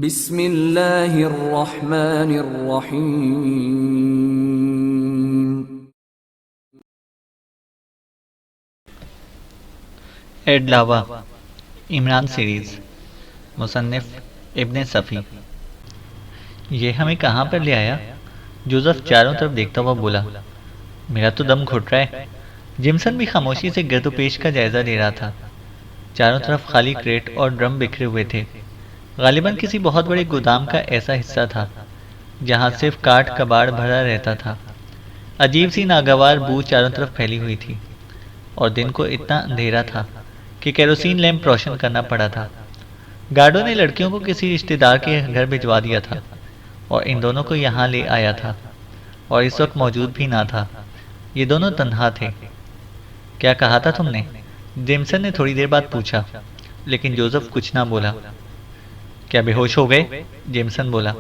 बिस्मिल्लाहिर्रहमानिर्रहीम। एड लावा इमरान सीरीज मुसन्निफ इब्ने सफ़ी। ये हमें कहाँ पर ले आया? जोसेफ चारों तरफ देखता हुआ बोला। मेरा तो दम घुट रहा है। जिमसन भी खामोशी से गिरदोपेश का जायजा ले रहा था। चारों तरफ खाली क्रेट और ड्रम बिखरे हुए थे। गालिबन किसी बहुत बड़े गोदाम का ऐसा हिस्सा था जहाँ सिर्फ काठ कबाड़ भरा रहता था। अजीब सी नागवार बू चारों तरफ फैली हुई थी और दिन को इतना अंधेरा था कि केरोसिन लैंप रोशन करना पड़ा था। गार्डों ने लड़कियों को किसी रिश्तेदार के घर भिजवा दिया था और इन दोनों को यहाँ ले आया था और इस वक्त मौजूद भी ना था। ये दोनों तन्हा थे। क्या कहा था तुमने? जेमसन ने थोड़ी देर बाद पूछा, लेकिन जोसेफ कुछ ना बोला। क्या बेहोश हो गए? जेमसन बोला।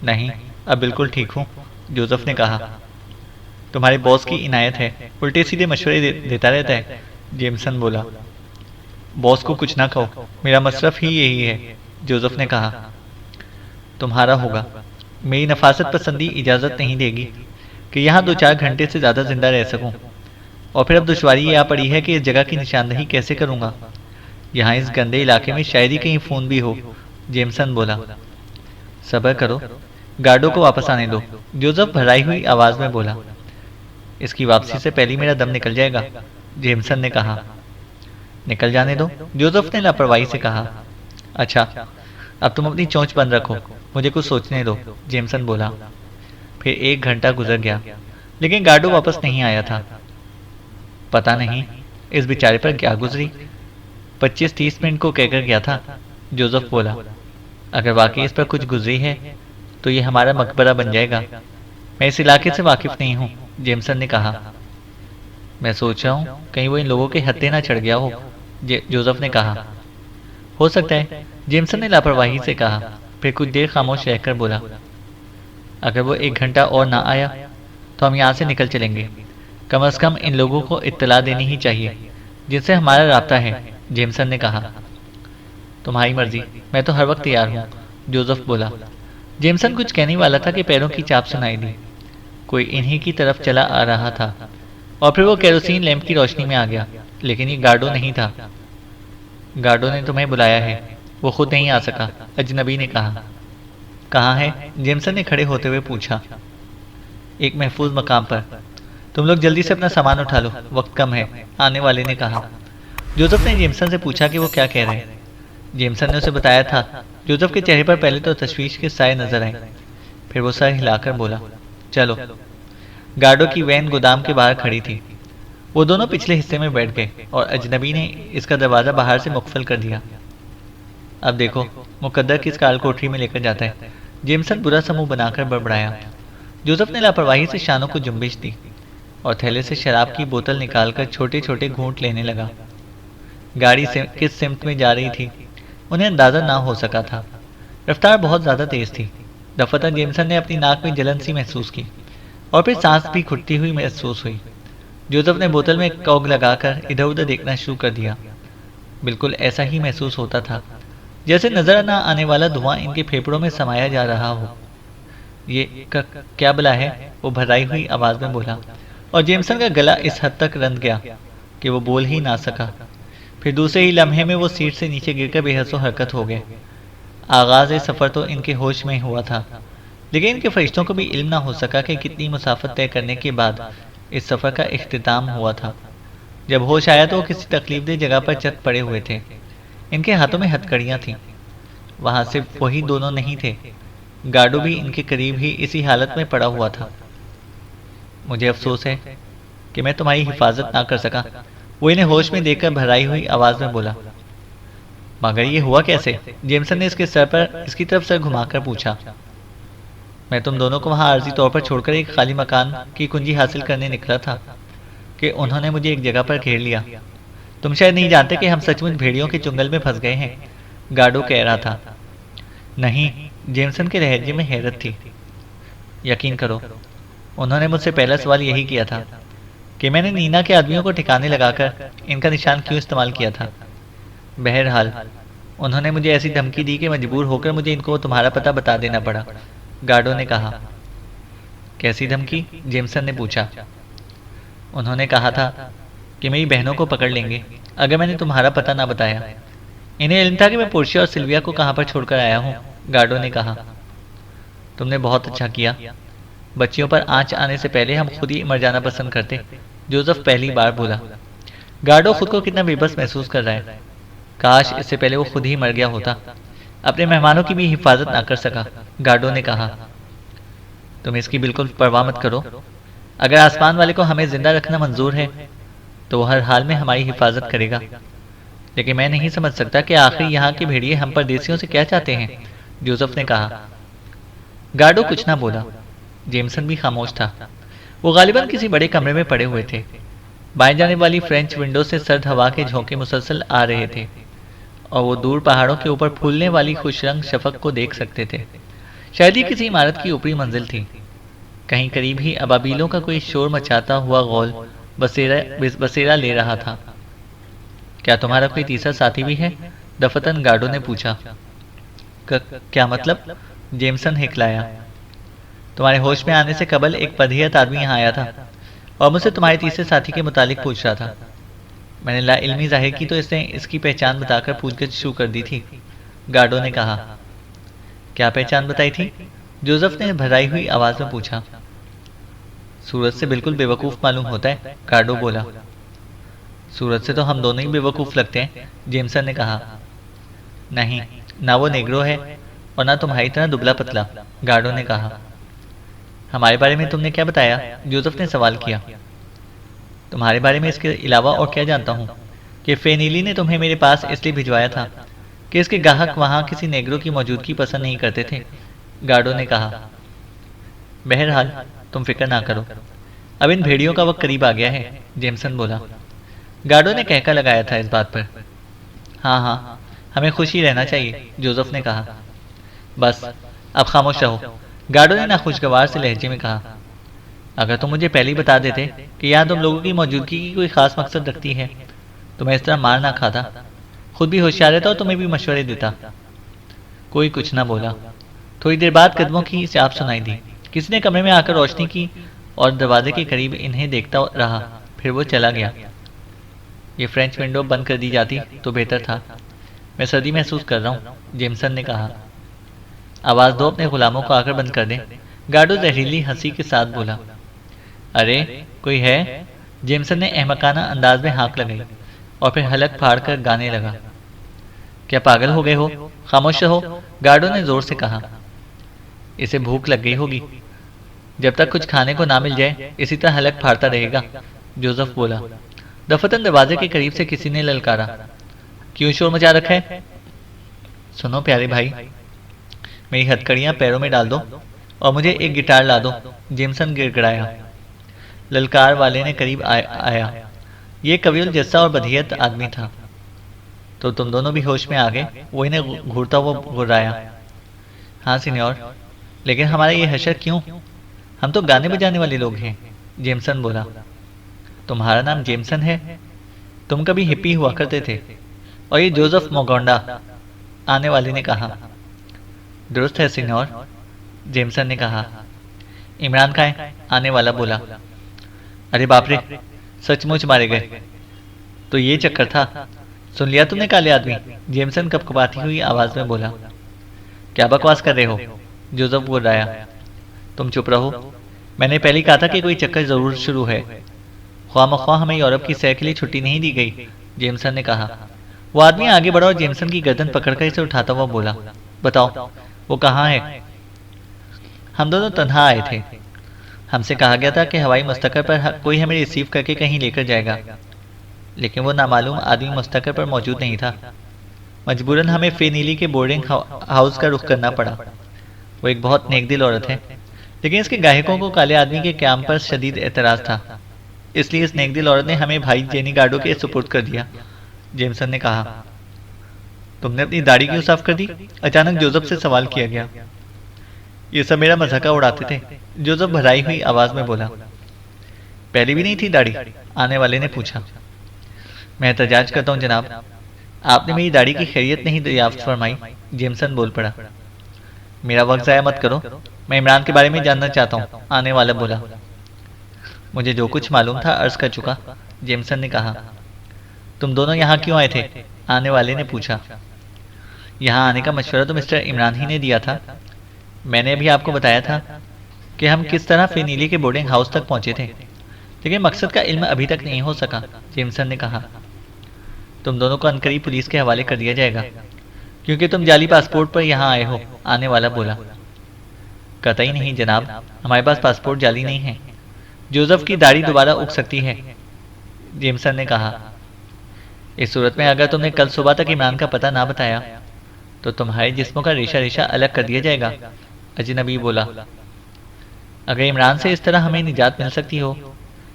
नहीं, अब बिल्कुल ठीक हूँ, जोसेफ ने कहा। तुम्हारे बॉस की इनायत है, उल्टे सीधे मशवरे देता रहता है, जेमसन बोला। बॉस को कुछ ना कहो, मेरा मसरफ ही यही है, जोसेफ ने कहा। तुम्हारा होगा। मेरी नफासत पसंदी इजाज़त नहीं देगी कि यहाँ 2-4 घंटे से ज़्यादा जिंदा रह सकूँ। और फिर अब दुश्वारी ये आ पड़ी है कि इस जगह की निशानदही कैसे करूँगा। यहाँ इस गंदे इलाके में शायद ही कहीं फ़ोन भी हो, जेमसन बोला। सब्र करो, गार्डों को वापस आने दो, जोसेफ भराई हुई आवाज़ में बोला। इसकी वापसी से पहले मेरा दम निकल जाएगा, जेमसन ने कहा। निकल जाने दो, जोसेफ ने लापरवाही से कहा। अच्छा, अब तुम अपनी चोंच बंद रखो, मुझे कुछ सोचने दो, जेमसन बोला। फिर 1 घंटा गुजर गया, लेकिन गार्डो वापस नहीं आया था। पता नहीं इस बेचारे पर क्या गुजरी। 25-30 मिनट को कहकर गया था, जोसेफ बोला। अगर वाकई इस पर कुछ गुजरी है तो ये हमारा मकबरा बन जाएगा। मैं इस इलाके से वाकिफ नहीं हूँ, जेमसन ने कहा। मैं सोच रहा हूँ कहीं वो इन लोगों के हत्थे ना चढ़ गया हो, जोसेफ ने कहा। हो सकता है, जेमसन ने लापरवाही से कहा। फिर कुछ देर खामोश रहकर बोला। अगर वो 1 घंटा और ना आया तो हम यहाँ से निकल चलेंगे। कम से कम इन लोगों को इत्तला देनी ही चाहिए जिनसे हमारा राब्ता है, जेमसन ने कहा। तुम्हारी मर्जी, मैं तो हर वक्त तैयार हूँ, जोसेफ बोला। जेमसन कुछ कहने वाला था कि पैरों की चाप सुनाई दी। कोई इन्हीं की तरफ चला आ रहा था और फिर वो केरोसिन लैंप की रोशनी में आ गया, लेकिन ये गार्डो नहीं था। गार्डो ने तुम्हें बुलाया है, वो खुद नहीं आ सका, अजनबी ने कहा। कहाँ है? जेमसन ने खड़े होते हुए पूछा। एक महफूज मकाम पर। तुम लोग जल्दी से अपना सामान उठा लो, वक्त कम है, आने वाले ने कहा। जोसेफ ने जेमसन से पूछा कि वो क्या कह रहे हैं। जेमसन ने उसे बताया था। जोसेफ के चेहरे पर पहले तो तशवीश के साए नजर आए, फिर वो सर हिलाकर बोला, चलो। गार्डो की वैन गोदाम के बाहर खड़ी थी। वो दोनों पिछले हिस्से में बैठ गए और अजनबी ने इसका दरवाज़ा बाहर से मुकफल कर दिया। अब देखो मुकद्दर किस काल कोठरी में लेकर जाता है, जेमसन बुरा समूह बनाकर बड़बड़ाया। जोसेफ ने लापरवाही से शानों को जुम्बिश दी और थैले से शराब की बोतल निकालकर छोटे छोटे घूंट लेने लगा। गाड़ी किस सिमत में जा रही थी उन्हें अंदाज़ा ना हो सका था। रफ्तार बहुत ज़्यादा तेज़ थी। दफातन जेमसन ने अपनी नाक में जलन सी महसूस की और फिर सांस भी घुटती हुई महसूस हुई। जोसेफ ने बोतल में कॉग लगाकर इधर उधर देखना शुरू कर दिया। बिल्कुल ऐसा ही महसूस होता था जैसे नजर न आने वाला धुआं इनके फेफड़ों में समाया जा रहा हो। ये क्या बला है? वो भराई हुई आवाज में बोला और जेमसन का गला इस हद तक रंध गया कि वो बोल ही ना सका। फिर दूसरे ही लम्हे में वो सीट से नीचे गिरकर बेहसो हरकत हो गए। आगाज सफ़र तो इनके होश में हुआ था, लेकिन इनके फरिश्तों को भी इल्म ना हो सका कि कितनी मुसाफत तय करने के बाद इस सफ़र का इख्तिताम हुआ था। जब होश आया तो वो किसी तकलीफदेह जगह पर चत पड़े हुए थे। इनके हाथों में हथकड़ियाँ थीं। वहाँ सिर्फ वही दोनों नहीं थे, गार्डो भी इनके करीब ही इसी हालत में पड़ा हुआ था। मुझे अफसोस है कि मैं तुम्हारी हिफाजत ना कर सका, वो इन्हें होश में देखकर भराई हुई आवाज़ में बोला। मगर ये हुआ कैसे? जेमसन ने इसके सर पर इसकी तरफ सर घुमाकर पूछा। मैं तुम दोनों को वहाँ आर्जी तौर पर छोड़कर एक खाली मकान की कुंजी हासिल करने निकला था कि उन्होंने मुझे एक जगह पर घेर लिया। तुम शायद नहीं जानते कि हम सचमुच भेड़ियों के चुंगल में फंस गए हैं, गार्डो कह रहा था। नहीं, जेमसन के लहजे में हैरत थी। यकीन करो, उन्होंने मुझसे पहला सवाल यही किया था कि मैंने नीना के आदमियों को ठिकाने लगाकर इनका निशान क्यों इस्तेमाल किया था। बहरहाल उन्होंने मुझे ऐसी धमकी दी कि मजबूर होकर मुझे इनको तुम्हारा पता बता देना पड़ा, गार्डो ने कहा। कैसी धमकी? जेमसन ने पूछा। उन्होंने कहा था कि मेरी बहनों को पकड़ लेंगे अगर मैंने तुम्हारा पता ना बताया। इन्हें इल्म था कि मैं पोर्शिया और सिल्विया को कहाँ पर छोड़कर आया हूँ, गार्डो ने कहा। तुमने बहुत अच्छा किया। बच्चियों पर आंच आने से पहले हम खुद ही मर जाना पसंद करते, जोसेफ पहली बार बोला। गार्डो खुद को कितना बेबस महसूस कर रहा है। काश इससे पहले वो खुद ही मर गया होता। अपने मेहमानों की भी हिफाजत ना कर सका, गार्डो ने कहा। तुम इसकी बिल्कुल परवाह मत करो। अगर आसमान वाले को हमें जिंदा रखना मंजूर है तो वो हर हाल में हमारी हिफाजत करेगा। लेकिन मैं नहीं समझ सकता कि आखिर यहाँ के भेड़िए हम परदेसियों से क्या चाहते हैं, जोसेफ ने कहा। गार्डो कुछ ना बोला। जेमसन भी खामोश था। वो गालिबन किसी बड़े कमरे में पड़े हुए थे। बाएं जाने वाली फ्रेंच विंडो से सर्द हवा के झोंके मुसलसल आ रहे थे और वो दूर पहाड़ों के ऊपर फूलने वाली खुशरंग शफक को देख सकते थे। शायद ही किसी इमारत की ऊपरी मंजिल थी। कहीं करीब ही अबाबीलों का कोई शोर मचाता हुआ गौल बसेरा ले रहा था। क्या तुम्हारा कोई तीसरा साथी भी है? दफतन गार्डो ने पूछा। क्या मतलब? जेमसन हिकलाया। तुम्हारे होश में आने से कबल एक पदहियत आदमी यहाँ आया था और मुझसे तुम्हारे तीसरे साथी के मुतालिक पूछ रहा था। मैंने ला इल्मी जाहिर की तो इसने इसकी पहचान बताकर पूछगिछ शुरू कर दी थी, गार्डो ने कहा। क्या पहचान बताई थी? जोसेफ ने भराई हुई आवाज में पूछा। सूरज से बिल्कुल बेवकूफ मालूम होता है, गार्डो बोला। सूरज से तो हम दोनों ही बेवकूफ लगते हैं, जेमसन ने कहा। नहीं, ना वो नेग्रो है और ना तुम्हारी तरह दुबला पतला, गार्डो ने कहा। हमारे बारे में तुमने क्या बताया? जोसेफ ने सवाल किया। तुम्हारे बारे में इसके अलावा और क्या जानता हूँ कि फेनीली ने तुम्हें मेरे पास इसलिए भिजवाया था कि इसके ग्राहक वहाँ किसी नेग्रो की मौजूदगी पसंद नहीं करते थे, गार्डो ने कहा। बहरहाल तुम फिक्र ना करो, अब इन भेड़ियों का वक्त करीब आ गया है, जेमसन बोला। गार्डो ने कहका लगाया था इस बात पर। हाँ हाँ, हमें खुशी रहना चाहिए, जोसेफ ने कहा। बस अब खामोश रहो, गार्डो ने नाखुशगवार से लहजे में कहा। अगर तुम मुझे पहले ही बता देते कि यहाँ तुम लोगों की मौजूदगी की कोई खास मकसद रखती है तो मैं इस तरह मार ना खाता। खुद भी होशियार रहता और तुम्हें भी मशवरे देता। कोई कुछ ना बोला। थोड़ी देर बाद कदमों की चाप सुनाई दी। किसी ने कमरे में आकर रोशनी की और दरवाजे के करीब इन्हें देखता रहा, फिर वो चला गया। ये फ्रेंच विंडो बंद कर दी जाती तो बेहतर था। मैं सर्दी महसूस कर रहा हूँ, जेमसन ने कहा। आवाज दो अपने गुलामों को आकर बंद कर दें, गार्डो जहरीली हंसी के साथ बोला। अरे कोई है? जेमसन ने अहमकाना अंदाज में हाँक लगाई और फिर हलक फाड़ कर गाने लगा। क्या पागल हो गए हो? खामोश रहो, गार्डो ने जोर से कहा। इसे भूख लग गई होगी। जब तक कुछ खाने को ना मिल जाए इसी तरह हलक फाड़ता रहेगा, जोसेफ बोला। दफतन दरवाजे के करीब से किसी ने ललकारा। क्यों शोर मचा रखा है? सुनो प्यारे भाई, मेरी हथकड़ियां पैरों में डाल दो और मुझे एक गिटार ला दो, जेमसन गिड़गिड़ाया। ललकार वाले ने करीब आया। ये कवियुल जस्सा और बधियत आदमी था। तो तुम दोनों भी होश में आ गए? वो इन्हें घूरता हुआ गुर्राया। हाँ सिन्योर, लेकिन हमारा ये हशर क्यों? हम तो गाने बजाने वाले लोग हैं, जेमसन बोला। तुम्हारा नाम जेमसन है? तुम कभी हिप्पी हुआ करते थे। और ये जोसेफ मोगोंडा, आने वाले ने कहा। दुरुस्त है सिन्योर, जेमसन ने कहा। इमरान खां है, आने वाला बोला। अरे बाप रे, सचमुच मारे गए। तो ये चक्कर था। सुन लिया तुमने काले आदमी, जेमसन कपकपाती हुई आवाज में बोला। क्या बकवास कर रहे हो? जोसेफ गुर्राया। तुम चुप रहो, मैंने पहले ही कहा था कि कोई चक्कर जरूर शुरू है। ख्वामख्वाह हमें यूरोप की सैर के लिए छुट्टी नहीं दी गई, जेमसन ने कहा। वो आदमी आगे बढ़ा और जेमसन की गर्दन पकड़कर इसे उठाता हुआ बोला। बताओ वो कहाँ है? हम दोनों तन्हा आए थे। हमसे कहा गया था कि हवाई मुस्तकर पर कोई हमें रिसीव करके कहीं लेकर जाएगा, लेकिन वो नामालूम आदमी मुस्तकर पर मौजूद नहीं था। मजबूरन हमें फेनीली के बोर्डिंग हाउस का रुख करना पड़ा। वो एक बहुत नेकदिल औरत है, लेकिन इसके गायकों को काले आदमी के क्याम पर शदीद एतराज था। इसलिए इस नेकदिल औरत ने हमें भाई जेनी गार्डो के सुपुर्द कर दिया, जेमसन ने कहा। तुमने अपनी दाढ़ी क्यों साफ कर दी? अचानक जोसेफ से सवाल किया गया। ये सब मेरा मजाका उड़ाते थे, जोसेफ भराई हुई आवाज में बोला। पहले भी नहीं थी दाढ़ी? आने वाले ने पूछा। मैं एहतजाज करता हूँ जनाब, आपने मेरी दाढ़ी की खैरियत नहीं दरियाफ्त फरमाई। जेमसन बोल पड़ा। मेरा वक्त ज़ाया मत करो, मैं इमरान के बारे में जानना चाहता हूँ, आने वाला बोला। मुझे जो कुछ मालूम था अर्ज कर चुका, जेमसन ने कहा। तुम दोनों यहाँ क्यों आए थे? आने वाले ने पूछा। यहाँ आने का मशवरा तो मिस्टर इमरान ही ने दिया था। मैंने अभी आपको बताया था कि हम किस तरह फेनीली के बोर्डिंग हाउस तक पहुंचे थे, लेकिन मकसद का इल्म अभी तक नहीं हो सका, जेमसन ने कहा। तुम दोनों को अनकरीब पुलिस के हवाले कर दिया जाएगा, क्योंकि तुम जाली पासपोर्ट पर यहाँ आए हो, आने वाला बोला। कतई नहीं जनाब, हमारे पास पासपोर्ट जाली नहीं है। जोसेफ की दाढ़ी दोबारा उग सकती है, जेमसन ने कहा। इस सूरत में अगर तुमने कल सुबह तक इमरान का पता ना बताया तो तुम्हारे जिस्मों का रेशा रेशा अलग कर दिया जाएगा, अजनबी बोला। अगर इमरान से इस तरह हमें निजात मिल सकती हो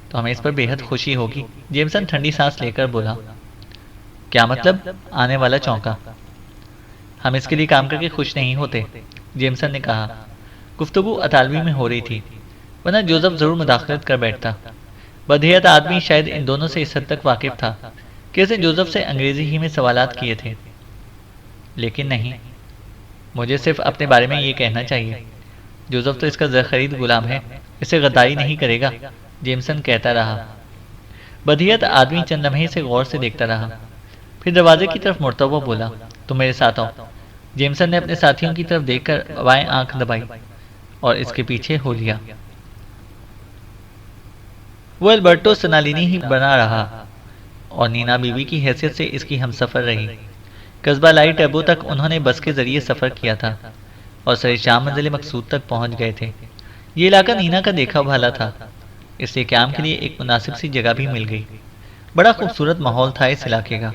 तो हमें इस पर बेहद खुशी होगी, जेमसन ठंडी सांस लेकर बोला। क्या मतलब? आने वाला चौंका। हम इसके लिए काम करके खुश नहीं होते, जेमसन ने कहा। गुफ्तगू अतालवी में हो रही थी, वरना जोसेफ जरूर मुदाखलत कर बैठता। बदहियत आदमी शायद इन दोनों से इस हद तक वाकिफ था कि उसने जोसेफ से अंग्रेजी ही में सवालात किए थे, लेकिन नहीं, मुझे सिर्फ अपने बारे में ये कहना चाहिए। जोसेफ तो इसका ज़रख़रीद गुलाम है, इसे गद्दारी नहीं करेगा, जेमसन कहता रहा। बदहियत आदमी चंद लम्हे से गौर से देखता रहा, फिर दरवाजे की तरफ मुड़ता हुआ बोला, तुम मेरे साथ आओ। जेमसन ने अपने साथियों की तरफ देखकर बाएं आंख दबाई और इसके पीछे हो लिया। वो अल्बर्टो सनालिनी ही बना रहा और नीना बीवी की हैसियत से इसकी हमसफर रही। कस्बा लाई टैबो तक उन्होंने बस के जरिए सफ़र किया था और सरे शाम मंजिल मकसूद तक पहुंच गए थे। ये इलाका नीना का देखा भाला था, इसलिए क्याम के लिए एक मुनासिब सी जगह भी मिल गई। बड़ा खूबसूरत माहौल था इस इलाके का।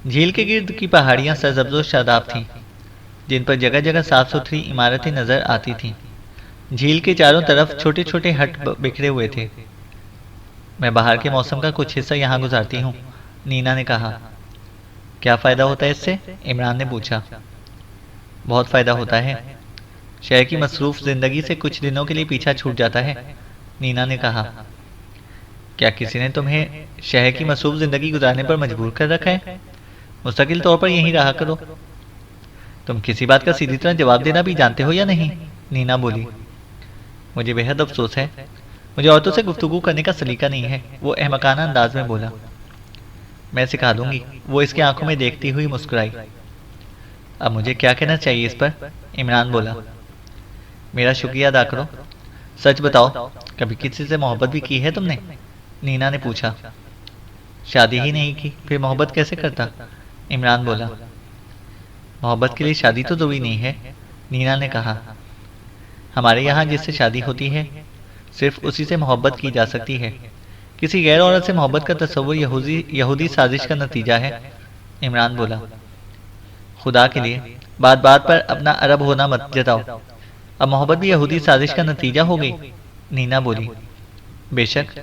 झील के गिर्द की पहाड़ियाँ सरसब्ज़ शादाब थीं, जिन पर जगह जगह साफ सुथरी इमारतें नजर आती थीं। झील के चारों तरफ छोटे छोटे हट बिखरे हुए थे। मैं बाहर के मौसम का कुछ हिस्सा यहाँ गुजारती हूँ, नीना ने कहा। क्या फ़ायदा होता है इससे? इमरान ने पूछा। बहुत फ़ायदा होता है, शहर की मसरूफ़ ज़िंदगी से कुछ दिनों के लिए पीछा छूट जाता है, नीना ने कहा। क्या किसी ने तुम्हें शहर की मसरूफ़ ज़िंदगी गुजारने पर मजबूर कर रखा है? मुस्तकिल तौर पर यहीं रहा करो। तुम किसी बात का सीधी तरह जवाब देना भी जानते हो या नहीं? नीना बोली। मुझे बेहद अफसोस है, मुझे औरतों से गुफ्तगू करने का सलीका नहीं है, वो अहमकाना अंदाज में बोला। मैं सिखा दूंगी, वो इसकी आंखों में देखती हुई मुस्कुराई। अब मुझे क्या कहना चाहिए इस पर? इमरान बोला। मेरा शुक्रिया अदा करो। सच बताओ, कभी किसी से मोहब्बत भी की है तुमने? नीना ने पूछा। शादी ही नहीं की, फिर मोहब्बत कैसे करता? इमरान बोला। मोहब्बत के लिए शादी तो ज़रूरी नहीं है, नीना ने कहा। हमारे यहाँ जिससे शादी होती है सिर्फ उसी से मोहब्बत की जा सकती है। किसी गैर औरत से मोहब्बत का तस्वुर यहूदी साजिश का नतीजा है, इमरान बोला। खुदा के लिए बात बात पर अपना अरब होना मत जताओ। अब मोहब्बत भी यहूदी साजिश का नतीजा हो गई, नीना बोली। बेशक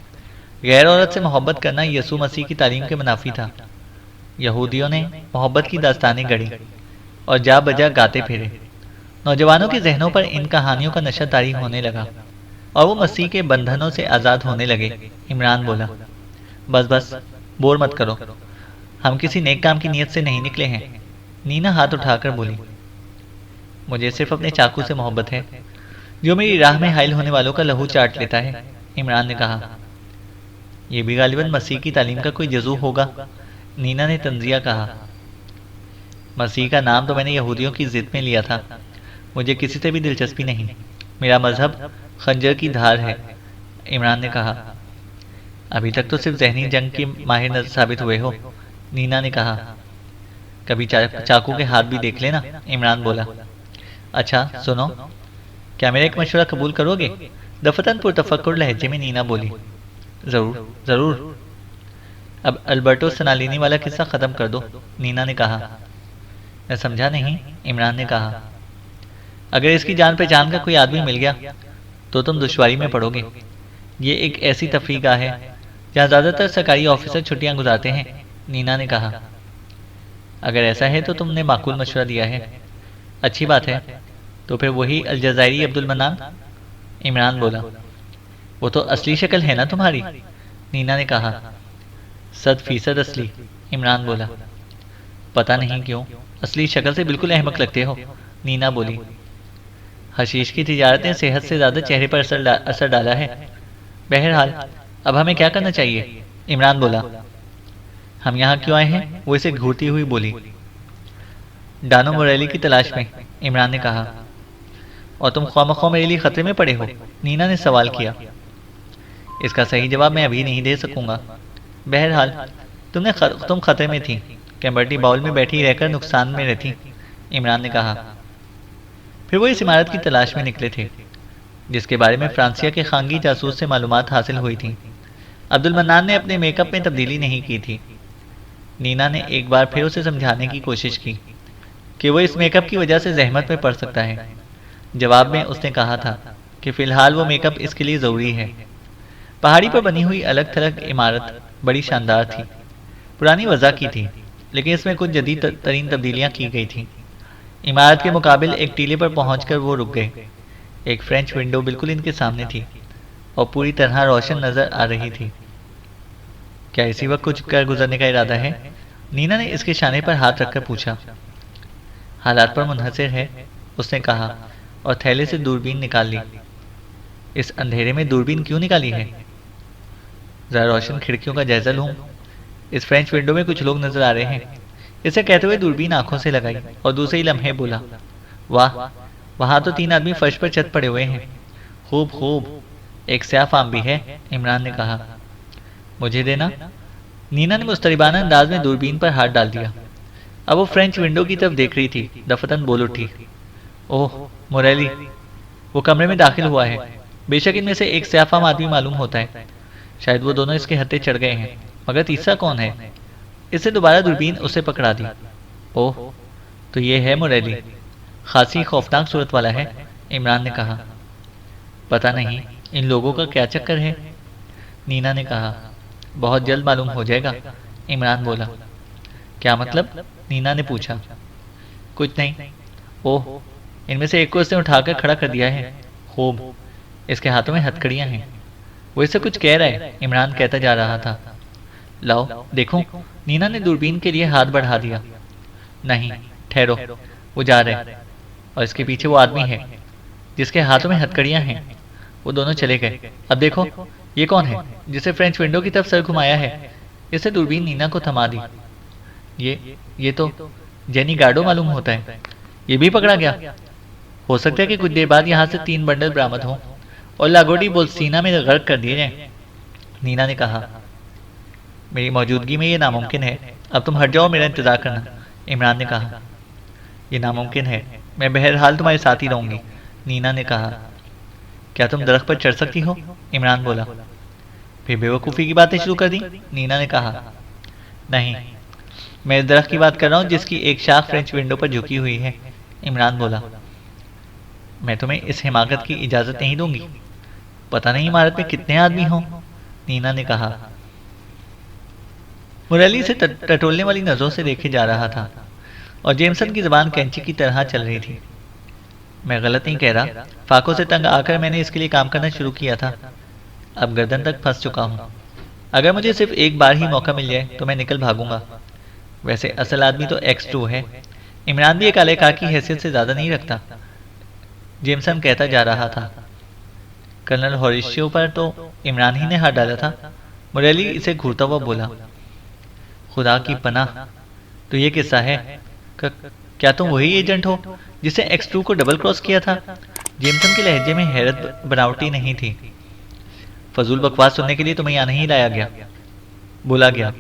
गैर औरत से मोहब्बत करना यसू मसीह की तालीम के मुनाफी था। यहूदियों ने मोहब्बत की दास्तानें गढ़ी और जा बजा गाते फिरे। नौजवानों के जहनों पर इन कहानियों का नशा तारी होने लगा और वो मसीह के बंधनों से आज़ाद होने लगे, इमरान बोला। बस बस, बोर मत करो, हम किसी नेक काम की नीयत से नहीं निकले हैं, नीना हाथ उठाकर बोली। मुझे सिर्फ अपने चाकू से मोहब्बत है, जो मेरी राह में हाइल होने वालों का लहू चाट लेता है, इमरान ने कहा। यह भी गालिबन मसीह की तालीम का कोई जजू होगा, नीना ने तंजिया कहा। मसीह का नाम तो मैंने यहूदियों की जिद में लिया था, मुझे किसी से भी दिलचस्पी नहीं। मेरा मजहब खंजर की धार है, इमरान ने कहा। अभी तक तो सिर्फ जहनी जंग की माहिर नज़र साबित हुए हो, नीना ने कहा। कभी चाकू के हाथ भी देख लेना, इमरान बोला। अच्छा सुनो, क्या मेरा एक मशवरा कबूल करोगे? दफतन पुरतफक्कुर लहजे में नीना बोली। ज़रूर ज़रूर। अब अल्बर्टो सनालिनी वाला किस्सा ख़त्म कर दो, नीना ने कहा। मैं समझा नहीं, इमरान ने कहा। अगर इसकी जान पहचान का कोई आदमी मिल गया तो तुम दुश्वारी में पड़ोगे। ये एक ऐसी तफरीगाह है जहाँ ज़्यादातर सरकारी ऑफिसर छुट्टियाँ गुजारते हैं, नीना ने कहा। अगर ऐसा है तो तुमने माकूल मशवरा दिया है, अच्छी बात है। तो फिर वही अलजायरी अब्दुल मन्नान, इमरान बोला। वो तो असली शक्ल है ना तुम्हारी, नीना ने कहा। 100% असली, इमरान बोला। पता नहीं क्यों, असली शक्ल से बिल्कुल अहमक लगते हो, नीना बोली। हशीश की तिजारत ने सेहत से ज़्यादा चेहरे पर असर डाला है। बहरहाल अब हमें क्या करना चाहिए? इमरान बोला। हम यहाँ क्यों आए हैं? वो इसे घूरती हुई बोली। डानो मोरेली की तलाश में, इमरान ने कहा। और तुम ख्वामख्वाह मेरे लिए खतरे में पड़े हो? नीना ने सवाल किया। इसका सही जवाब मैं अभी नहीं दे सकूंगा। बहरहाल तुम खतरे में थी, कैम्बर्टी बाउल में बैठी रहकर नुकसान में रहती, इमरान ने कहा। फिर वो इस इमारत की तलाश में निकले थे जिसके बारे में फ्रांसिया के खानगी जासूस से मालूमात हासिल हुई थी। अब्दुल मन्नान ने अपने मेकअप में तब्दीली नहीं की थी। नीना ने एक बार फिर उसे समझाने की कोशिश की कि वो इस मेकअप की वजह से जहमत में पड़ सकता है। जवाब में उसने कहा था कि फ़िलहाल वो मेकअप इसके लिए ज़रूरी है। पहाड़ी पर बनी हुई अलग थलग इमारत बड़ी शानदार थी। पुरानी वजह की थी, लेकिन इसमें कुछ जदीद तरीन तब्दीलियाँ की गई थीं। इमारत के मुकाबिल एक टीले पर पहुंचकर वो रुक गए। एक फ्रेंच विंडो बिल्कुल इनके सामने थी और पूरी तरह रोशन नजर आ रही थी। क्या इसी वक्त कुछ कर गुजरने का इरादा है? नीना ने इसके शाने पर हाथ रखकर पूछा। हालात पर मुनहसर है, उसने कहा और थैले से दूरबीन निकाल ली। इस अंधेरे में दूरबीन क्यों निकाली है? जरा रोशन खिड़कियों का जायजा लूं। इस फ्रेंच विंडो में कुछ लोग नजर आ रहे हैं। इसे कहते हुए दूरबीन आंखों से लगाई और दूसरे ही लम्हे बोला, वाह, वहां तो 3 आदमी फर्श पर चत पड़े हुए हैं। खूब खूब, एक स्याफ आम भी है, इमरान ने कहा। मुझे देना। नीना ने मुस्तरिबाना अंदाज में दूरबीन पर हाथ डाल दिया। अब वो फ्रेंच विंडो की तरफ देख रही थी। दफतन बोल उठी, ओह मोरेली, वो कमरे में दाखिल हुआ है। बेशक इनमें से एक स्याफ आम आदमी मालूम होता है। शायद वो दोनों इसके हत्थे चढ़ गए हैं, मगर तीसरा कौन है? इससे दोबारा दूरबीन उसे पकड़ा दी। ओह, तो ये है मोरेली। खासी खौफनाक सूरत वाला है, इमरान ने कहा। पता नहीं इन लोगों का क्या चक्कर है, नीना ने कहा। बहुत जल्द मालूम हो जाएगा, इमरान बोला। क्या मतलब? नीना ने पूछा। कुछ नहीं। ओह, इनमें से एक को इसने उठाकर खड़ा कर दिया है। खूब, इसके हाथों में हथकड़ियां हैं। वो इसे कुछ कह रहा है, इमरान कहता जा रहा था। लाओ देखो, नीना ने दूरबीन के लिए हाथ बढ़ा दिया। नहीं, ठहरो, वो जा रहे हैं और इसके पीछे वो आदमी है जिसके हाथों में हथकड़ियां हैं। वो दोनों चले गए। अब देखो, ये कौन है जिसे फ्रेंच विंडो की तरफ सर घुमाया है? इसे दूरबीन नीना को थमा दी। ये तो जेनी गार्डो मालूम होता है। ये भी पकड़ा गया। हो सकता है कि कुछ देर बाद यहाँ से 3 बंडल बरामद हों और लागोडी बोल्सीना में गर्क कर दिए जाएं, नीना ने कहा। मेरी मौजूदगी में ये नामुमकिन है। अब तुम हट जाओ, मेरा इंतजार करना, इमरान ने कहा। ये नामुमकिन है, मैं बहरहाल तुम्हारे साथ ही रहूंगी, नीना ने कहा। क्या तुम दरख्त पर चढ़ सकती हो? इमरान बोला। फिर बेवकूफ़ी की बातें शुरू कर दी, नीना ने कहा। नहीं, मैं इस दरख्त की बात कर रहा हूँ जिसकी एक शाख फ्रेंच विंडो पर झुकी हुई है, इमरान बोला। मैं तुम्हें इस हिमाकत की इजाज़त नहीं दूंगी। पता नहीं इमारत में कितने आदमी हों, नीना ने कहा। मुरली से टटोलने वाली नजरों से देखे जा रहा था और जेमसन की जबान कैंची की तरह चल रही थी। मैं गलत नहीं कह रहा, फाकों से तंग आकर मैंने इसके लिए काम करना शुरू किया था। अब गर्दन तक फंस चुका हूँ। अगर मुझे सिर्फ एक बार ही मौका मिल जाए तो मैं निकल भागूंगा। वैसे असल आदमी तो X2 है। इमरान भी एक आलेकार की हैसियत से ज्यादा नहीं रखता, जेमसन कहता जा रहा था। कर्नल हॉरिशियो पर तो इमरान ही ने हाथ डाला था, मुरली इसे घूरता हुआ बोला। खुदा की पनाह, तो ये किस्सा है। क्या तुम वही एजेंट हो जिसे X2 को डबल क्रॉस किया था? जेमसन के लहजे में हैरत बनावटी नहीं थी। फजूल बकवास सुनने के लिए तुम्हें यहाँ नहीं लाया गया, बोला गया।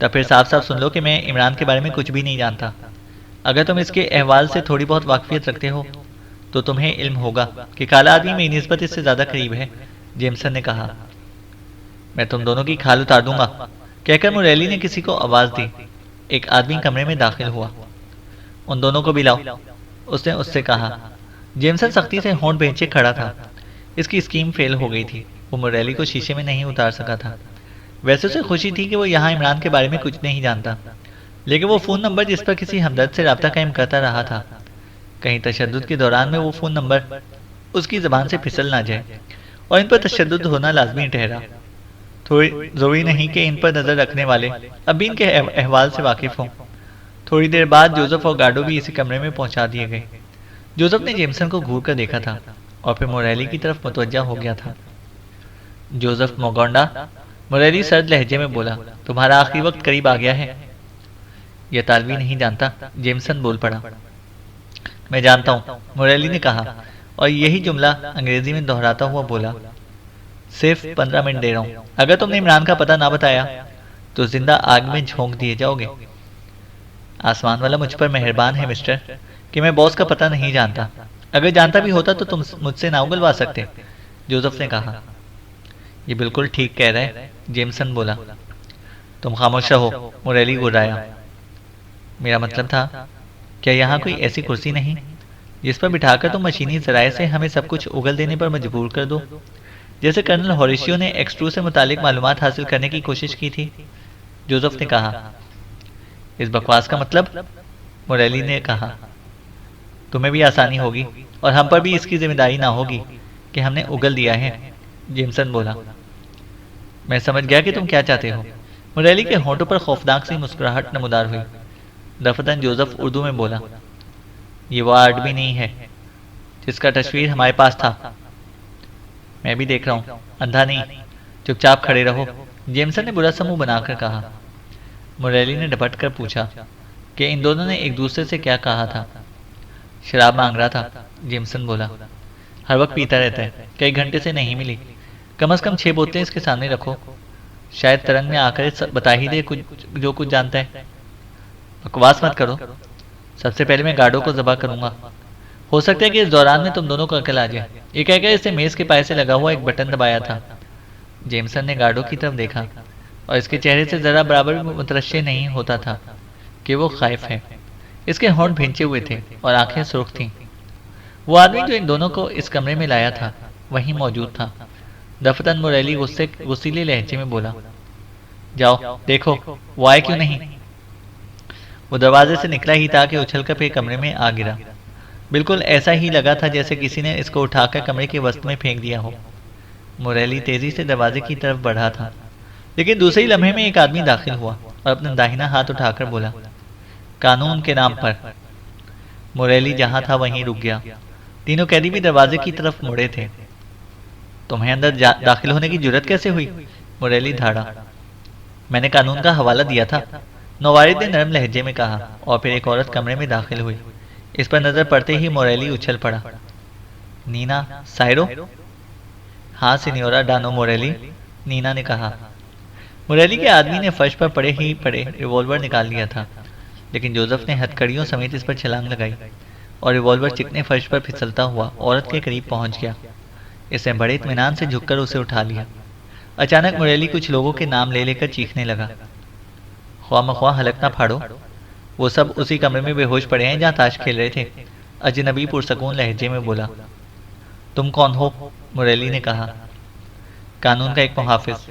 तब फिर साफ साफ सुन लो कि मैं इमरान के बारे में कुछ भी नहीं जानता। अगर तुम इसके अहवाल से थोड़ी बहुत वाकफियत रखते हो तो तुम्हें इल्म होगा कि काला आदमी मेरी निस्बत इससे ज्यादा करीब है, जेमसन ने कहा। मैं तुम दोनों की खाल उतार दूंगा, कहकर मुरैली ने किसी को आवाज दी। एक आदमी कमरे में दाखिल हुआ। उन दोनों को भी लाओ, उसने उससे कहा। जेमसन सख्ती से होंठ बेंचे खड़ा था। इसकी स्कीम फेल हो गई थी। वो मुरैली को शीशे में नहीं उतार सका था। वैसे उसे खुशी थी कि वो यहाँ इमरान के बारे में कुछ नहीं जानता, लेकिन वो फ़ोन नंबर जिस पर किसी हमदर्द से रब्ता कायम करता रहा था, कहीं तशद्दुद के दौरान में वो फ़ोन नंबर उसकी ज़बान से फिसल ना जाए और इन पर तशद्दुद होना लाजमी ठहरा। थोड़ी ज़रूरी नहीं कि इन पर नज़र रखने वाले अब भी इनके अहवाल से वाकिफ़ हों। थोड़ी देर बाद जोसेफ और गार्डो भी इसी कमरे में पहुंचा दिए गए। जोसेफ ने जेमसन को घूर कर देखा था और फिर मोरेली की तरफ मुतवज्जा हो गया था। जोसेफ मोगोंडा, मोरेली सर्द लहजे में बोला, तुम्हारा आखिरी वक्त करीब आ गया है। यह तालवी नहीं जानता, जेमसन बोल पड़ा। मैं जानता हूँ, मोरेली ने कहा और यही जुमला अंग्रेजी में दोहराता हुआ बोला, सिर्फ 15 मिनट दे रहा हूँ। अगर तुमने इमरान का पता ना बताया तो जिंदा आग में झोंक दिए जाओगे। आसमान वाला मुझ पर मेहरबान है मिस्टर, कि मैं बॉस का पता नहीं जानता। अगर जानता भी होता तो तुम मुझसे ना उगलवा सकते, जोसेफ ने कहा। ये बिल्कुल ठीक कह रहे हैं, जेमसन बोला। तुम खामोश रहो, मोरेली गुर्राया। मेरा मतलब था, क्या यहाँ कोई ऐसी कुर्सी नहीं जिस पर बिठाकर तुम मशीनी जराये से हमें सब कुछ उगल देने पर मजबूर कर दो, जैसे कर्नल होरेशियो ने एक्स2 से मुतालिक मालूमात हासिल करने की कोशिश की थी, जोसेफ ने कहा। इस बकवास का मतलब, मोरेली ने कहा, तुम्हें भी आसानी होगी और हम पर भी इसकी जिम्मेदारी ना होगी कि हमने उगल दिया है, जेमसन बोला। मैं समझ गया कि तुम क्या चाहते हो। मोरेली के होंठों पर खौफनाक सी मुस्कुराहट नमूदार हुई। दफतन जोसेफ उर्दू में बोला, ये वो आदमी नहीं है जिसका तस्वीर हमारे पास था। मैं भी देख रहा हूँ, अंधा नहीं, चुपचाप खड़े रहो, जेमसन ने बुरा समूह बनाकर कहा। मोरेली ने डपट कर पूछा कि इन दोनों ने एक दूसरे से क्या कहा था। शराब मांग रहा था, जेमसन बोला। हर वक्त पीता रहता है, कई घंटे से नहीं मिली। कम से कम 6 बोतलें इसके सामने रखो, शायद तरंग में आकर बता ही दे कुछ जो कुछ जानता है। बकवास मत करो, सबसे पहले मैं गार्डो को जबा करूंगा। हो सकता है कि इस दौरान में तुम दोनों को अकल आ जाए। ये कहकर इसे मेज के पाए से लगा हुआ एक बटन दबाया था। जेमसन ने गार्डो की तरफ देखा और इसके चेहरे से जरा बराबर भी मुतरश्शे नहीं होता था कि वो खौफ है। इसके होंठ भिंचे हुए थे और आंखें सुर्ख थीं। वो आदमी जो इन दोनों को इस कमरे में लाया था वहीं मौजूद था। दफतन मोरेली गुस्सीले लहजे में बोला, जाओ देखो वो आए क्यों नहीं। वो दरवाजे से निकला ही था कि उछलकर फिर कमरे में आ गिरा। बिल्कुल ऐसा ही लगा था जैसे किसी ने इसको उठाकर कमरे के वस्त में फेंक दिया हो। मोरेली तेजी से दरवाजे की तरफ बढ़ा था, लेकिन दूसरे ही लम्हे में एक आदमी दाखिल हुआ और अपना दाहिना हाथ उठाकर बोला, कानून के नाम पर। मोरेली जहां था वहीं रुक गया। तीनों कैदी भी दरवाजे की तरफ मुड़े थे। तुम्हें अंदर दाखिल होने की जुर्रत कैसे हुई? मोरेली धाड़ा। मैंने कानून का हवाला दिया था, नवारिद ने नरम लहजे में कहा, और फिर एक औरत कमरे में दाखिल हुई। इस पर नजर पड़ते ही मोरेली उछल पड़ा। नीना साइरो? हाँ सिनियोरा डानो मोरेली, नीना ने कहा। मोरेली के आदमी ने फर्श पर पड़े ही पड़े रिवॉल्वर निकाल लिया था, लेकिन जोसेफ ने हथकड़ियों समेत इस पर छलांग लगाई और रिवॉल्वर चिकने फर्श पर फिसलता हुआ औरत के करीब पहुंच गया। इसने बड़े इत्मीनान से झुककर उसे उठा लिया। अचानक मोरेली कुछ लोगों के नाम ले लेकर चीखने लगा। ख्वामख्वाह हलक ना फाड़ो, वो सब उसी कमरे में बेहोश पड़े हैं जहाँ ताश खेल रहे थे, अजनबी पुरसकून लहजे में बोला। तुम कौन हो? मोरेली ने कहा। कानून का एक मुहाफिज।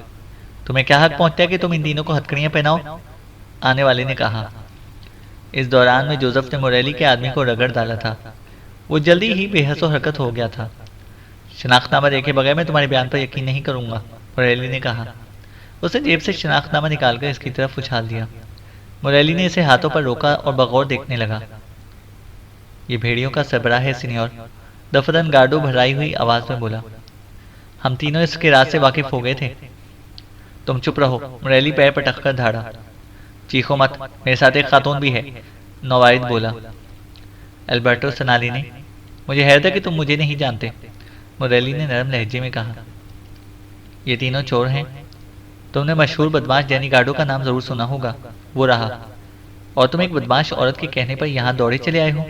तुम्हें क्या हक पहुंचता है कि तुम इन तीनों को हथकड़ियां पहनाओ? आने वाले ने कहा। इस दौरान में जोसेफ ने मोरेली के आदमी को रगड़ डाला था। वो जल्दी ही बेहसो हरकत हो गया था। शनाख्तनामा देखे बगैर मैं तुम्हारे बयान पर यकीन नहीं करूंगा, मोरेली ने कहा। उसने जेब से शनाख्तनामा निकालकर इसकी तरफ उछाल दिया। मोरेली ने इसे हाथों पर रोका और बगौर देखने लगा। ये भेड़ियों का सरबराह है सिनियोर, दफतन गार्डो भराई हुई आवाज में बोला। हम तीनों इसके राज से वाकिफ हो गए थे। तुम चुप रहो, मोरेली पैर पटक कर धाड़ा। चीखो मत, मेरे साथ एक खातून भी है, नवारिद बोला। अल्बर्टो सनाली ने, मुझे हैरत है कि तुम मुझे नहीं जानते, मोरेली ने नरम लहजे में कहा। ये तीनों चोर हैं। तुमने मशहूर बदमाश डैनी गार्डो का नाम जरूर सुना होगा, वो रहा। और तुम एक बदमाश औरत के कहने पर यहाँ दौड़े चले आए हो।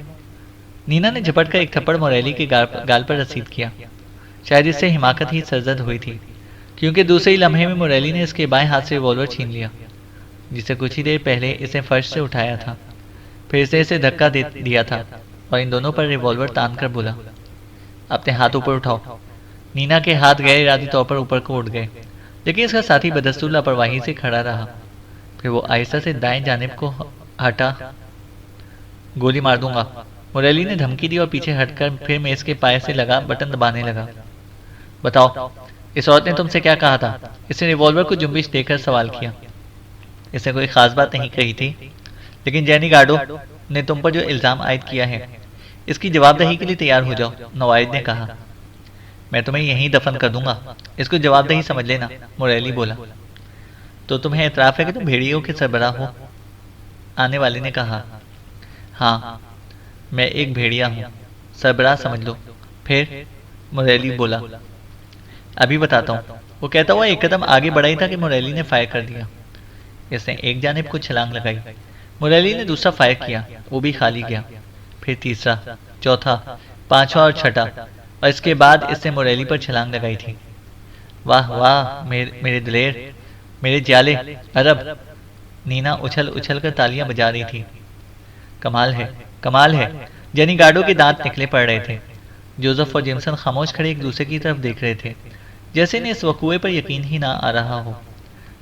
नीना ने झपट कर एक थप्पड़ मोरेली के गाल पर रसीद किया। शायद इससे हिमाकत ही सरजद हुई थी, क्योंकि दूसरे ही लम्हे में मोरेली ने इसके बाएं हाथ से रिवॉल्वर छीन लिया, जिसे कुछ ही देर पहले इसे फर्श से उठाया था। फिर इसे धक्का दे दिया था और इन दोनों पर रिवॉल्वर तान कर बोला, अपने हाथ ऊपर उठाओ। नीना के हाथ गैर इरादी तौर पर ऊपर को उठ गए, लेकिन इसका साथी बदस्तूर लापरवाही से खड़ा रहा। फिर वो आहिस्ता से दाएं जानिब को हटा। गोली मार दूंगा, मोरेली ने धमकी दी और पीछे हटकर फिर मेज के पाए से लगा बटन दबाने लगा। बताओ, इस औरत ने तुमसे क्या कहा था? इसने रिवॉल्वर को जुम्बिश देकर सवाल किया। इसने कोई खास बात नहीं कही थी, लेकिन जैनी गार्डो ने तुम पर जो इल्ज़ाम आयद किया है, इसकी जवाबदेही के लिए तैयार हो जाओ, नवाइद ने कहा। मैं तुम्हें यहीं दफन कर दूंगा, इसको जवाबदेही समझ लेना, मोरेली बोला। तो तुम्हें एतराफ़ है कि तुम भेड़ियों के सरबराह हो, आने वाले ने कहा। हाँ, मैं एक भेड़िया हूँ, सरबराह समझ लो। फिर मोरेली बोला। अभी बताता हूँ, वो कहता हुआ एक कदम आगे बढ़ा ही था कि मोरेली ने फायर कर दिया। इसने एक जानिब को छलांग लगाई, मोरेली ने दूसरा फायर किया, वो भी खाली गया। फिर तीसरा, चौथा, पांचवा और छठा, और इसके बाद इसने मोरेली पर छलांग लगाई थी। वाह वाह मेरे दिलेर, मेरे जाले अरब, नीना उछल उछल कर तालियां बजा रही थी। कमाल है, कमाल है। जेनी गार्डो के दांत निकले पड़ रहे थे। जोसेफ और जेमसन खामोश खड़े एक दूसरे की तरफ देख रहे थे, जैसे इन्हें इस वकूए पर यकीन ही ना आ रहा हो।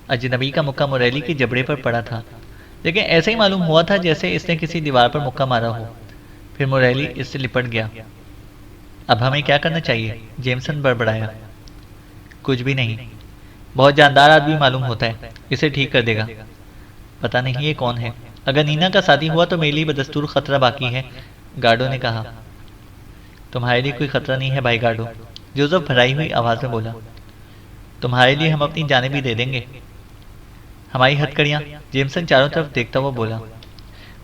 अजनबी का मुक्का मोरेली के जबड़े पर पड़ा था, लेकिन ऐसे ही मालूम हुआ था जैसे इसने किसी दीवार पर मुक्का मारा हो। फिर मोरेली इससे लिपट गया। अब हमें क्या करना चाहिए? जेमसन बड़बड़ाया। कुछ भी नहीं, बहुत जानदार आदमी मालूम होता है, इसे ठीक कर देगा। पता नहीं ये कौन है। अगर नीना का शादी हुआ तो मेरे लिए बदस्तूर खतरा बाकी है, गार्डो ने कहा। तुम्हारे लिए कोई खतरा नहीं है भाई गार्डो, जोसेफ भराई हुई आवाज में बोला। तुम्हारे लिए हम अपनी जानें भी दे देंगे। हमारी हथकड़ियाँ, जेमसन चारों तरफ देखता हुआ बोला।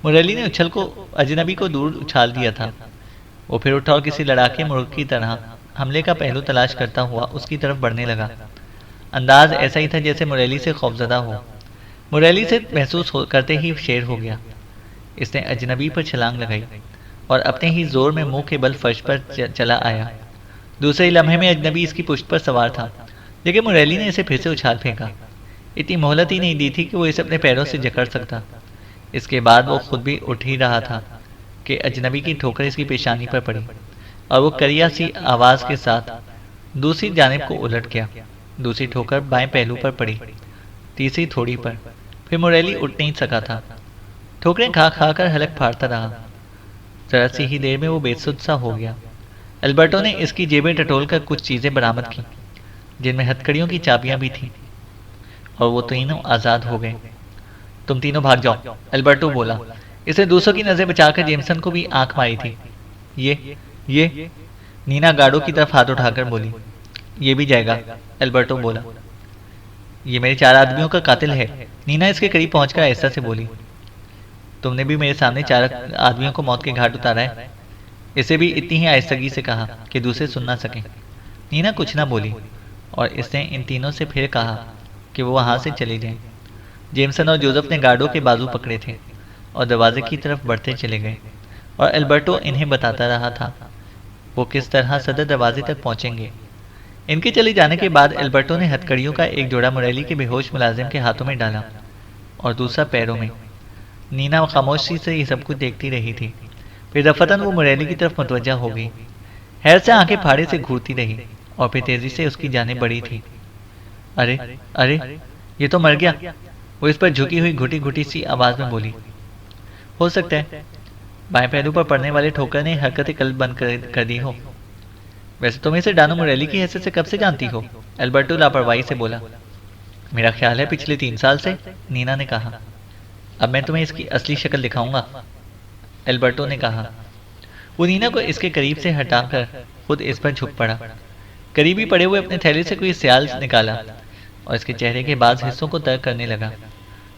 मुरली ने उछल को अजनबी को दूर उछाल दिया था। वो फिर उठा और किसी लड़ाके मुर्ग की तरह हमले का पहलू तलाश करता हुआ उसकी तरफ बढ़ने लगा। अंदाज ऐसा ही था जैसे मुरैली से खौफजदा हो। मुरैली से महसूस करते ही शेर हो गया। इसने अजनबी पर छलांग लगाई और अपने ही जोर में मुंह के बल फर्श पर चला आया। दूसरे लम्हे में अजनबी इसकी पुश्त पर सवार था, लेकिन मुरैली ने इसे फिर से उछाल फेंका। इतनी मोहलत ही नहीं दी थी कि वो इसे अपने पैरों से जकड़ सकता। इसके बाद वो खुद भी उठ ही रहा था कि अजनबी की ठोकर इसकी पेशानी पर पड़ी और वो करिया सी आवाज के साथ दूसरी जानिब को उलट गया। दूसरी ठोकर बाएं पहलू पर पड़ी, तीसरी थोड़ी पर। फिर मुरैली उठ नहीं सका था। ठोकरें खा खा कर हलक फाड़ता रहा। जरा सी ही देर में वो बेसुध सा हो गया। अल्बर्टो ने इसकी जेबें टटोल कर कुछ चीजें बरामद की, जिनमें हथकड़ियों की चाबियां भी थीं, और वो तीनों आजाद हो गए। तुम तीनों भाग जाओ, अल्बर्टो बोला। इसे दूसरों की नजर बचाकर जेमसन को भी आंख मारी थी। ये नीना गार्डो की तरफ हाथ उठाकर बोली। ये भी जाएगा, अल्बर्टो बोला। ये मेरे 4 आदमियों का कातिल है, नीना इसके करीब पहुंचकर ऐसा से बोली। तुमने भी मेरे सामने 4 आदमियों को मौत के घाट उतारा है। इसे भी इतनी ही आहिस्तगी से कहा कि दूसरे सुन ना सकें। नीना कुछ ना बोली और इसने इन तीनों से फिर कहा कि वो वहां से चले जाएं। जेमसन और जोसेफ ने गार्डो के बाजू पकड़े थे और दरवाजे की तरफ बढ़ते चले गए, और अल्बर्टो इन्हें बताता रहा था वो किस तरह सदर दरवाजे तक पहुंचेंगे। इनके चले जाने के बाद अल्बर्टो ने हथकड़ियों का एक जोड़ा मुरैली के बेहोश मुलाजिम के हाथों में डाला और दूसरा पैरों में। नीना खामोशी से ये सब कुछ देखती रही थी। फिर दफतन वो मुरैली की तरफ मुतवज्जा हो गई। हैर से आंखें फाड़े से घूरती रही और फिर तेजी से उसकी जाने बढ़ी थी। अरे अरे, ये तो मर गया, वो इस पर झुकी हुई घुटी घुटी सी आवाज में बोली। हो सकता है बाएं पहलू पर पड़ने वाले ठोकर ने हरकतें कल बंद कर दी हो। वैसे तुम इसे डानो मुरैली की हैसियत से कब से जानती हो? अल्बर्टो लापरवाही से बोला। मेरा ख्याल है पिछले 3 साल से, नीना ने कहा। अब मैं तुम्हें इसकी असली शक्ल दिखाऊंगा, अल्बर्टो ने कहा। वो नीना को इसके करीब से हटाकर खुद इस पर झुक पड़ा। करीबी पड़े हुए अपने थैले से कोई सियाल निकाला और इसके चेहरे के बाज हिस्सों को तर्क करने लगा।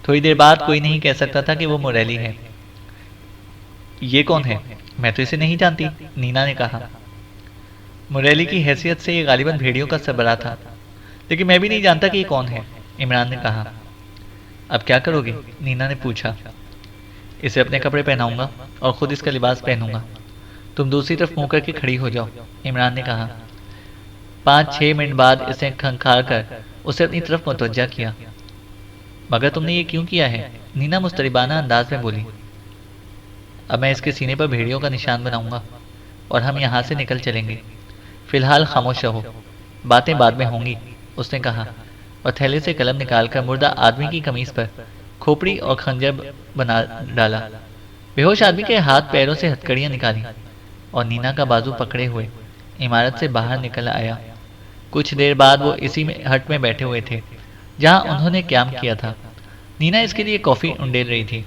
थोड़ी देर बाद कोई नहीं कह सकता था कि वो मुरैली है। ये कौन है? मैं तो इसे नहीं जानती, नीना ने कहा। मुरैली की हैसियत से ये गालिबन भेड़ियों का सरबराह था, लेकिन मैं भी नहीं जानता कि ये कौन है, इमरान ने कहा। अब क्या करोगे? नीना ने पूछा। इसे अपने कपड़े पहनाऊंगा और खुद इसका लिबास पहनूंगा। तुम दूसरी तरफ मुंह करके खड़ी हो जाओ, इमरान ने कहा। 5-6 मिनट बाद इसे खंखार कर उसे अपनी तरफ मुतवज्जा किया। मगर तुमने ये क्यों किया है? नीना मुस्तरिबाना अंदाज में बोली। अब मैं इसके सीने पर भेड़ियों का निशान बनाऊंगा और हम यहाँ से निकल चलेंगे। फिलहाल खामोश रहो, बातें बाद में होंगी, उसने कहा और थैले से कलम निकालकर मुर्दा आदमी की कमीज पर खोपड़ी और खंजर बना डाला। बेहोश आदमी के हाथ पैरों से हथकड़ियां निकाली और नीना का बाजू पकड़े हुए इमारत से बाहर निकल आया। कुछ देर बाद वो इसी में हट में बैठे हुए थे जहां उन्होंने क्याम किया था। नीना इसके लिए कॉफी उंडेल रही थी।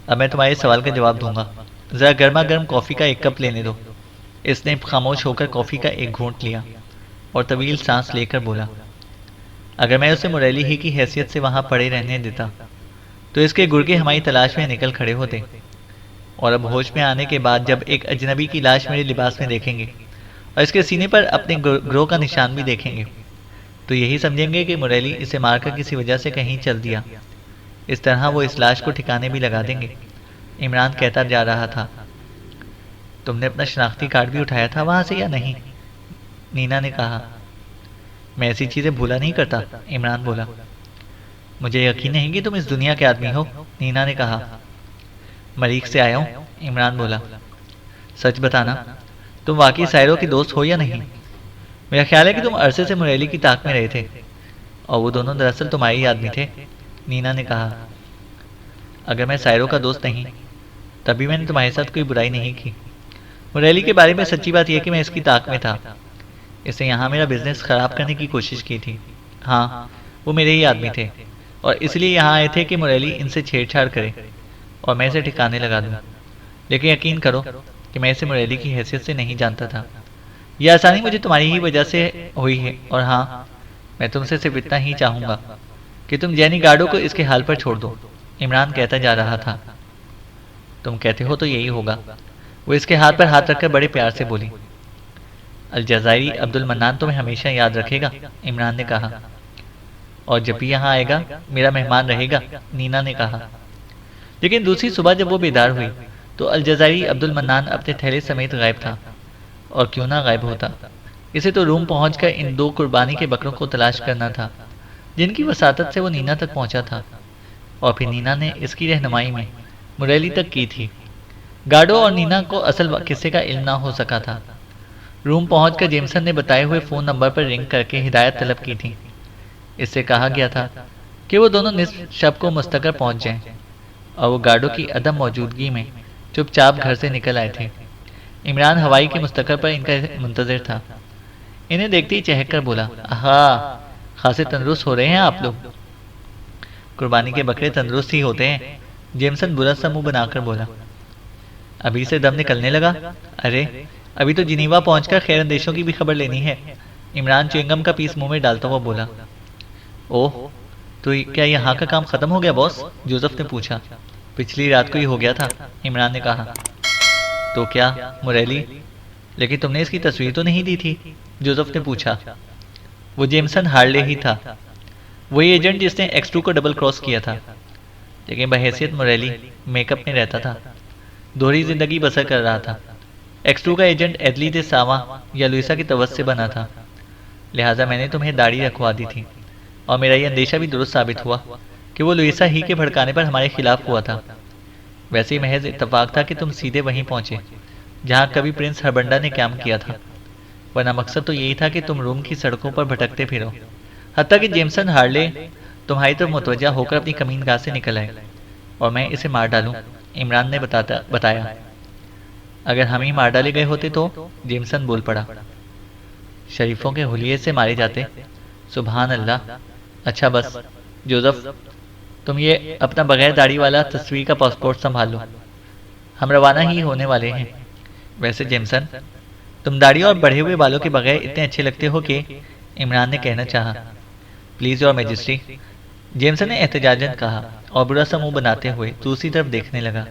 अब मैं तुम्हारे सवाल का जवाब दूंगा। ज़रा गर्मा गर्म कॉफ़ी का एक कप लेने दो। इसने खामोश होकर कॉफ़ी का एक घूंट लिया और तवील सांस लेकर बोला, अगर मैं उसे मुरैली ही की हैसियत से वहाँ पड़े रहने देता तो इसके गुर्गे हमारी तलाश में निकल खड़े होते, और अब होश में आने के बाद जब एक अजनबी की लाश मेरे लिबास में देखेंगे और इसके सीने पर अपने ग्रोह का निशान भी देखेंगे तो यही समझेंगे कि मुरैली इसे मारकर किसी वजह से कहीं चल दिया। इस तरह वो इस लाश को ठिकाने भी लगा देंगे। इमरान कहता जा रहा था, तुमने अपना शनाख्ती कार्ड भी उठाया था वहां से या नहीं? नीना ने कहा। मैं ऐसी चीजें भूला नहीं करता, इमरान बोला। मुझे यकीन नहीं कि तुम इस दुनिया के आदमी हो, नीना ने कहा। मरीख से आया हूँ, इमरान बोला। सच बताना, तुम वाकई सायरों के दोस्त हो या नहीं? मेरा ख्याल है कि तुम अरसे से मुरैली की ताक में रहे थे और वो दोनों दरअसल तुम्हारे ही आदमी थे, नीना ने कहा। अगर मैं सायरों का दोस्त नहीं तभी मैंने तुम्हारे साथ कोई बुराई नहीं की। मुरैली के बारे में सच्ची बात यह कि मैं इसकी ताक में था। इसने यहाँ मेरा बिजनेस खराब करने की कोशिश की थी। हाँ, वो मेरे ही आदमी थे और इसलिए यहाँ आए थे कि मुरैली इनसे छेड़छाड़ करे और मैं इसे ठिकाने लगा दूँ। लेकिन यकीन करो कि मैं इसे मुरैली की हैसियत से नहीं जानता था। यह आसानी मुझे तुम्हारी ही वजह से हुई है। और हाँ, मैं तुमसे सिर्फ इतना ही चाहूँगा कि तुम जैनी गार्डो को इसके हाल पर छोड़ दो, इमरान कहता जा रहा था। तुम कहते हो तो यही होगा, वो इसके हाथ पर हाथ रखकर बड़े प्यार से बोली। अलजायरी अब्दुल मन्नान तुम्हें हमेशा याद रखेगा, इमरान ने कहा। और जब भी यहाँ आएगा मेरा मेहमान रहेगा, नीना ने कहा। लेकिन दूसरी सुबह जब वो बेदार हुई तो अलजायरी अब्दुल मन्नान अपने थैले समेत गायब था। और क्यों ना गायब होता, इसे तो रूम पहुंचकर इन दो कुर्बानी के बकरों को तलाश करना था जिनकी वसातत से वो नीना तक पहुंचा था, और फिर नीना ने इसकी रहनुमाई में मुरैली तक की थी। गार्डो और नीना को असल किस्से का इल्म ना हो सका था। रूम पहुंचकर जेमसन ने बताए हुए फ़ोन नंबर पर रिंग करके हिदायत तलब की थी। इससे कहा गया था कि वो दोनों निस्फ शब को मुस्तकर पहुंच जाएं, और वो गार्डो की अदम मौजूदगी में चुपचाप घर से निकल आए थे। इमरान हवाई के मुस्तकर पर इनका मुंतजर था। इन्हें देखते ही चहक कर बोला, आहा, खासे तंदुरुस्त हो रहे हैं आप लोग। कुर्बानी के बकरे तंदुरुस्त ही होते हैं, जेमसन बुरा सा मुंह बनाकर बोला। अभी से दम निकलने लगा? अरे अभी तो जिनीवा पहुंचकर खैर अंदेशों की भी खबर लेनी है, इमरान च्युइंगम का पीस मुंह में डालता हुआ बोला। ओह, तो क्या यहाँ का काम खत्म हो गया बॉस? जोसेफ ने पूछा। पिछली रात को ही हो गया था, इमरान ने कहा। तो क्या मुरैली? लेकिन तुमने इसकी तस्वीर तो नहीं दी थी, जोसेफ ने पूछा। वो जेमसन हार्ले ही था, वही एजेंट जिसने X2 को डबल क्रॉस किया था, लेकिन बहैसियत मुरैली मेकअप में रहता था, दोहरी जिंदगी बसर कर रहा था। X2 का एजेंट एडली दे सावा या लुइसा की तवस से बना था, लिहाजा मैंने तुम्हें दाढ़ी रखवा दी थी, और मेरा यह अंदेशा भी दुरुस्त साबित हुआ कि वो लुइसा ही के भड़काने पर हमारे खिलाफ हुआ था। वैसे ही महज इत्तफाक था कि तुम सीधे वहीं पहुंचे जहां कभी प्रिंस हरबंडा ने काम किया था, वरना मकसद तो यही था कि तुम रोम की सड़कों पर भटकते फिरो, हत्ता कि जेमसन हार्ले तुम्हारी तरफ मुतवज्जा होकर अपनी कमीनगाह से निकल आए और मैं इसे मार डालूं, इमरान ने बताया। अगर हम ही मार डाले गए होते तो? जेमसन बोल पड़ा। शरीफों के हुलिये से मारे जाते, सुबहान अल्लाह। अच्छा बस जोसेफ, तुम ये अपना बगैर दाढ़ी वाला तस्वीर का पासपोर्ट संभाल लो, हम रवाना ही होने वाले हैं। वैसे जेमसन, तुम दाढ़ी और बढ़े हुए बालों के बगैर इतने अच्छे लगते हो कि, इमरान ने कहना चाहा। प्लीज योर मैजेस्टी, जेमसन ने एहतजाजन कहा और बुरा सा मुंह बनाते हुए दूसरी तरफ देखने लगा।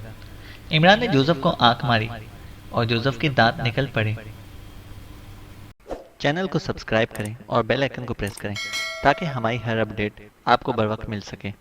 इमरान ने जोसेफ को आंख मारी और जोसेफ के दांत निकल पड़े। चैनल को सब्सक्राइब करें और बेल आइकन को प्रेस करें ताकि हमारी हर अपडेट आपको बर वक्त मिल सके।